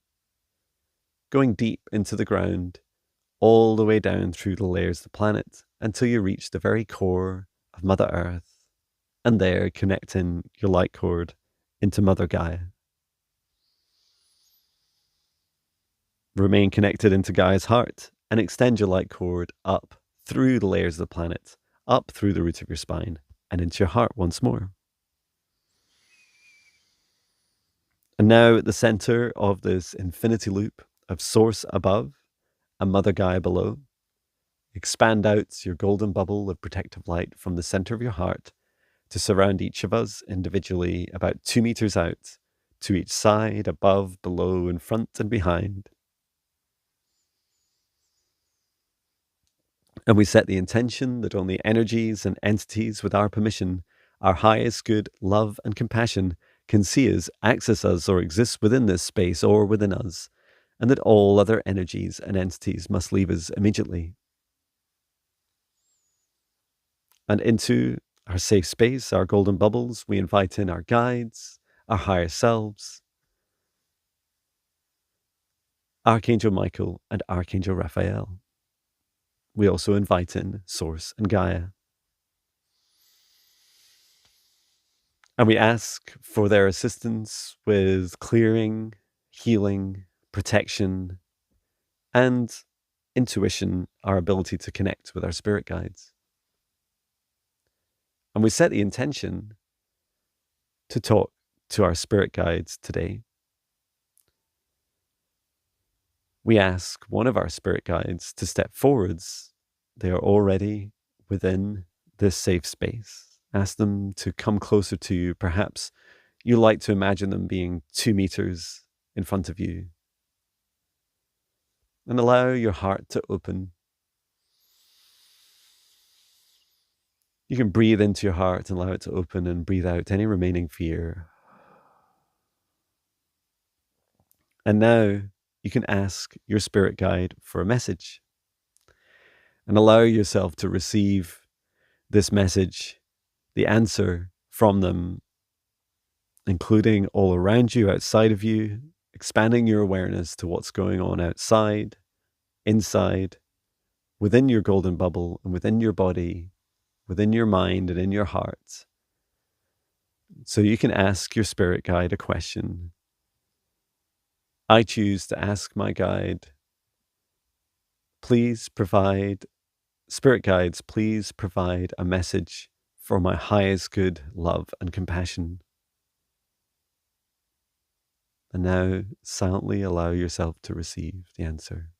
going deep into the ground, all the way down through the layers of the planet until you reach the very core of Mother Earth, and there connecting your light cord into Mother Gaia. Remain connected into Gaia's heart and extend your light cord up through the layers of the planet, up through the root of your spine, and into your heart once more. And now at the center of this infinity loop of Source above and Mother Gaia below, expand out your golden bubble of protective light from the center of your heart to surround each of us individually about 2 meters out, to each side, above, below, in front, and behind. And we set the intention that only energies and entities with our permission, our highest good, love, and compassion can see us, access us, or exist within this space or within us, and that all other energies and entities must leave us immediately. And into our safe space, our golden bubbles, we invite in our guides, our higher selves, Archangel Michael and Archangel Raphael. We also invite in Source and Gaia. And we ask for their assistance with clearing, healing, protection, and intuition, our ability to connect with our spirit guides. And we set the intention to talk to our spirit guides today. We ask one of our spirit guides to step forwards. They are already within this safe space. Ask them to come closer to you. Perhaps you like to imagine them being 2 meters in front of you. And allow your heart to open. You can breathe into your heart and allow it to open and breathe out any remaining fear. And now you can ask your spirit guide for a message and allow yourself to receive this message, the answer from them, including all around you, outside of you, expanding your awareness to what's going on outside, inside, within your golden bubble and within your body, within your mind and in your heart. So you can ask your spirit guide a question. I choose to ask my guide, please provide, spirit guides, please provide a message for my highest good, love, and compassion. And now silently allow yourself to receive the answer.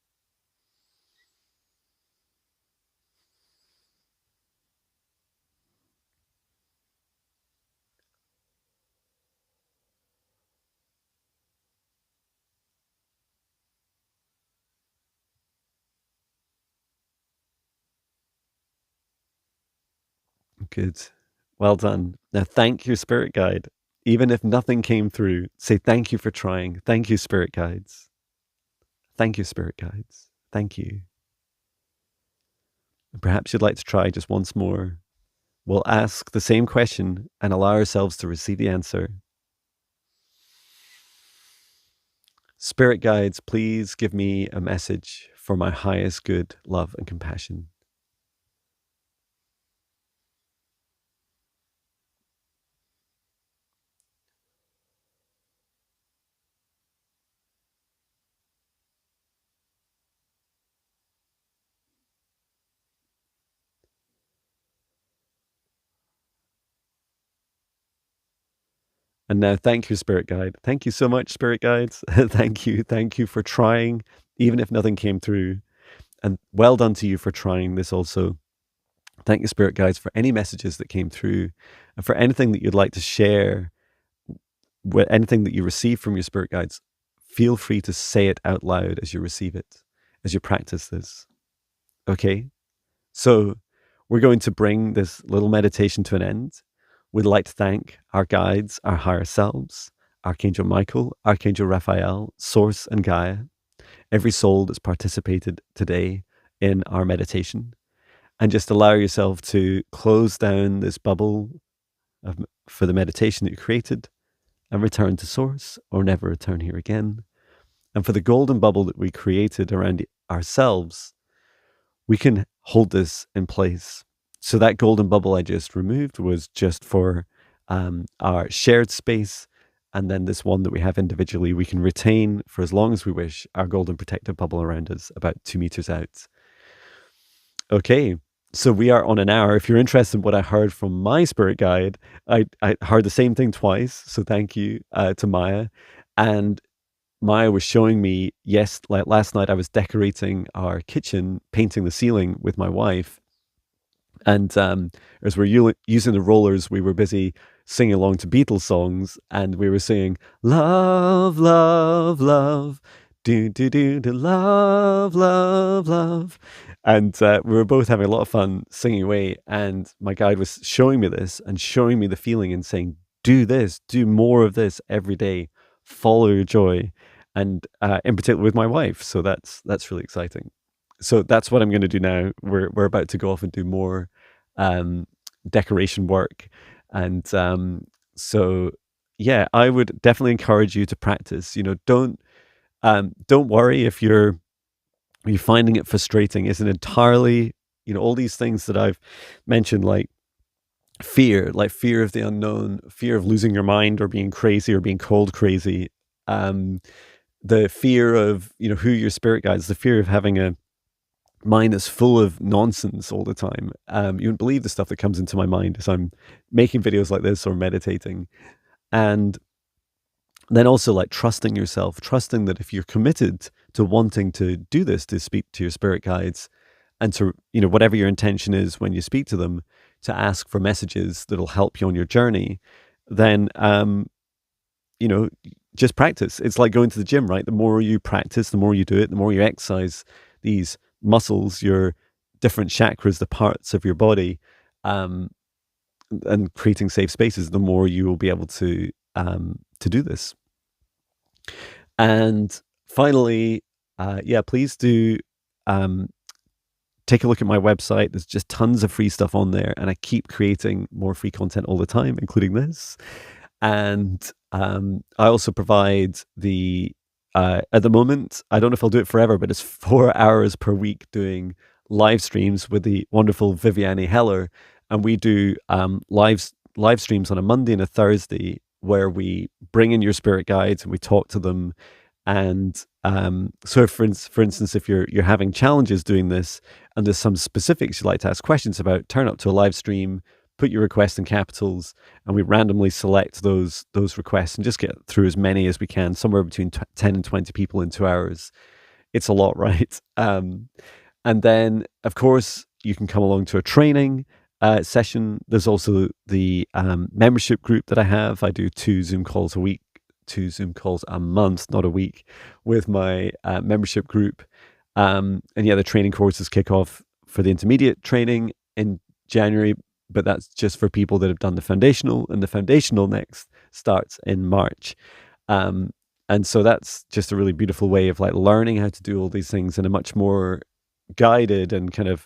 Good. Well done. Now thank your spirit guide. Even if nothing came through, say thank you for trying. Thank you, spirit guides. Thank you, spirit guides. Thank you. And perhaps you'd like to try just once more. We'll ask the same question and allow ourselves to receive the answer. Spirit guides, please give me a message for my highest good, love, and compassion. And now thank you, spirit guide. Thank you so much, spirit guides. Thank you for trying, even if nothing came through. And well done to you for trying this also. Thank you, spirit guides, for any messages that came through and for anything that you'd like to share, anything that you receive from your spirit guides. Feel free to say it out loud as you receive it, as you practice this. Okay? So we're going to bring this little meditation to an end. We'd like to thank our guides, our higher selves, Archangel Michael, Archangel Raphael, Source, and Gaia, every soul that's participated today in our meditation. And just allow yourself to close down this bubble for the meditation that you created and return to Source or never return here again. And for the golden bubble that we created around ourselves, we can hold this in place. So that golden bubble I just removed was just for our shared space. And then this one that we have individually, we can retain for as long as we wish, our golden protective bubble around us, about 2 meters out. Okay, so we are on an hour. If you're interested in what I heard from my spirit guide, I heard the same thing twice. So thank you to Maya. And Maya was showing me, yes, like last night I was decorating our kitchen, painting the ceiling with my wife. And as we're using the rollers, we were busy singing along to Beatles songs, and we were singing, love, love, love, do do do do love love love, and we were both having a lot of fun singing away. And my guide was showing me this and showing me the feeling and saying, "Do this, do more of this every day, follow your joy," and in particular with my wife. So that's really exciting. So that's what I'm going to do now. We're about to go off and do more um, decoration work, and so yeah, I would definitely encourage you to practice. Don't worry if you're finding it frustrating. It's an entirely, all these things that I've mentioned, like fear of the unknown, fear of losing your mind or being crazy or being called crazy, um, the fear of, who your spirit guides, the fear of having a mind that's full of nonsense all the time. You wouldn't believe the stuff that comes into my mind as I'm making videos like this or meditating. And then also like trusting yourself, trusting that if you're committed to wanting to do this, to speak to your spirit guides and to, whatever your intention is when you speak to them, to ask for messages that'll help you on your journey, then, you know, just practice. It's like going to the gym, right? The more you practice, the more you do it, the more you exercise these muscles, your different chakras, the parts of your body, um, and creating safe spaces, the more you will be able to do this. And finally, yeah, please do take a look at my website. There's just tons of free stuff on there, and I keep creating more free content all the time, including this. And I also provide at the moment, I don't know if I'll do it forever, but it's 4 hours per week doing live streams with the wonderful Viviane Heller. And we do live streams on a Monday and a Thursday where we bring in your spirit guides and we talk to them. And so, for instance, if you're having challenges doing this and there's some specifics you'd like to ask questions about, turn up to a live stream, put your request in capitals, and we randomly select those requests and just get through as many as we can, somewhere between 10 and 20 people in 2 hours. It's a lot, right? And then, of course, you can come along to a training session. There's also the membership group that I have. I do 2 Zoom calls a week, 2 Zoom calls a month, not a week, with my membership group. And yeah, the training courses kick off for the intermediate training in January, but that's just for people that have done the foundational, and the foundational next starts in March. And so that's just a really beautiful way of like learning how to do all these things in a much more guided and kind of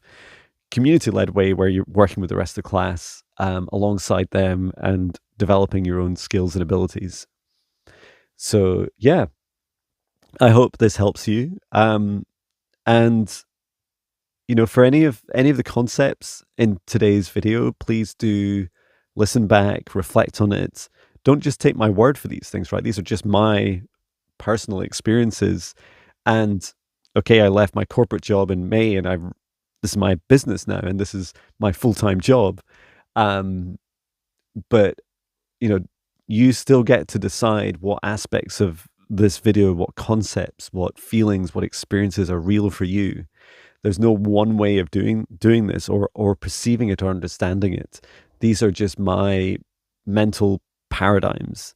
community-led way, where you're working with the rest of the class alongside them and developing your own skills and abilities. So yeah, I hope this helps you. And for any of the concepts in today's video, please do listen back, reflect on it. Don't just take my word for these things, right? These are just my personal experiences. And okay, I left my corporate job in May, and this is my business now, and this is my full-time job. But you still get to decide what aspects of this video, what concepts, what feelings, what experiences are real for you. There's no one way of doing this or perceiving it or understanding it. These are just my mental paradigms.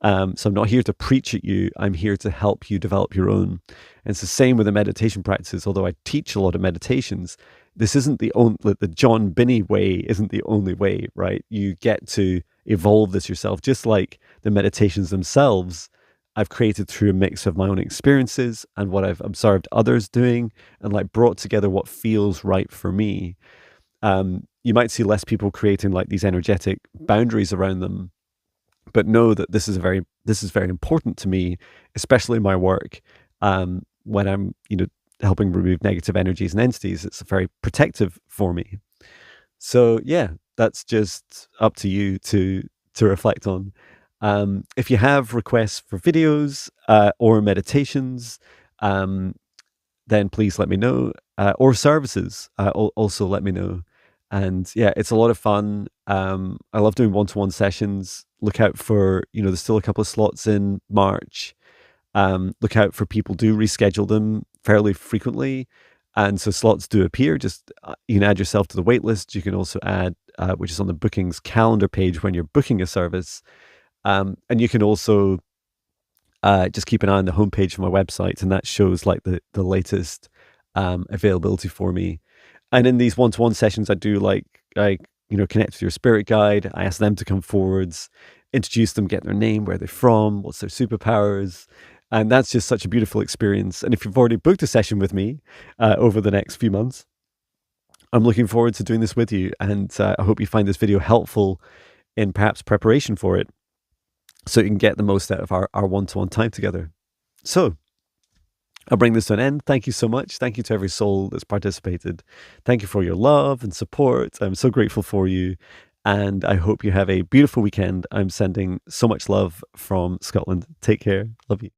So I'm not here to preach at you. I'm here to help you develop your own. And it's the same with the meditation practices. Although I teach a lot of meditations, this isn't the John Binnie way isn't the only way, right? You get to evolve this yourself, just like the meditations themselves. I've created through a mix of my own experiences and what I've observed others doing, and like brought together what feels right for me. You might see less people creating like these energetic boundaries around them, but know that this is very important to me, especially in my work. When I'm helping remove negative energies and entities, it's very protective for me. So yeah, that's just up to you to reflect on. If you have requests for videos or meditations, then please let me know, or services, also let me know. And yeah, it's a lot of fun. I love doing one-to-one sessions. Look out for, there's still a couple of slots in March. Look out for people do reschedule them fairly frequently. And so slots do appear. Just you can add yourself to the wait list. You can also add, which is on the bookings calendar page when you're booking a service. And you can also just keep an eye on the homepage of my website, and that shows like the latest availability for me. And in these one-to-one sessions, I do connect with your spirit guide. I ask them to come forwards, introduce them, get their name, where they're from, what's their superpowers. And that's just such a beautiful experience. And if you've already booked a session with me over the next few months, I'm looking forward to doing this with you. And I hope you find this video helpful in perhaps preparation for it, so you can get the most out of our one-to-one time together. So I'll bring this to an end. Thank you so much. Thank you to every soul that's participated. Thank you for your love and support. I'm so grateful for you. And I hope you have a beautiful weekend. I'm sending so much love from Scotland. Take care. Love you.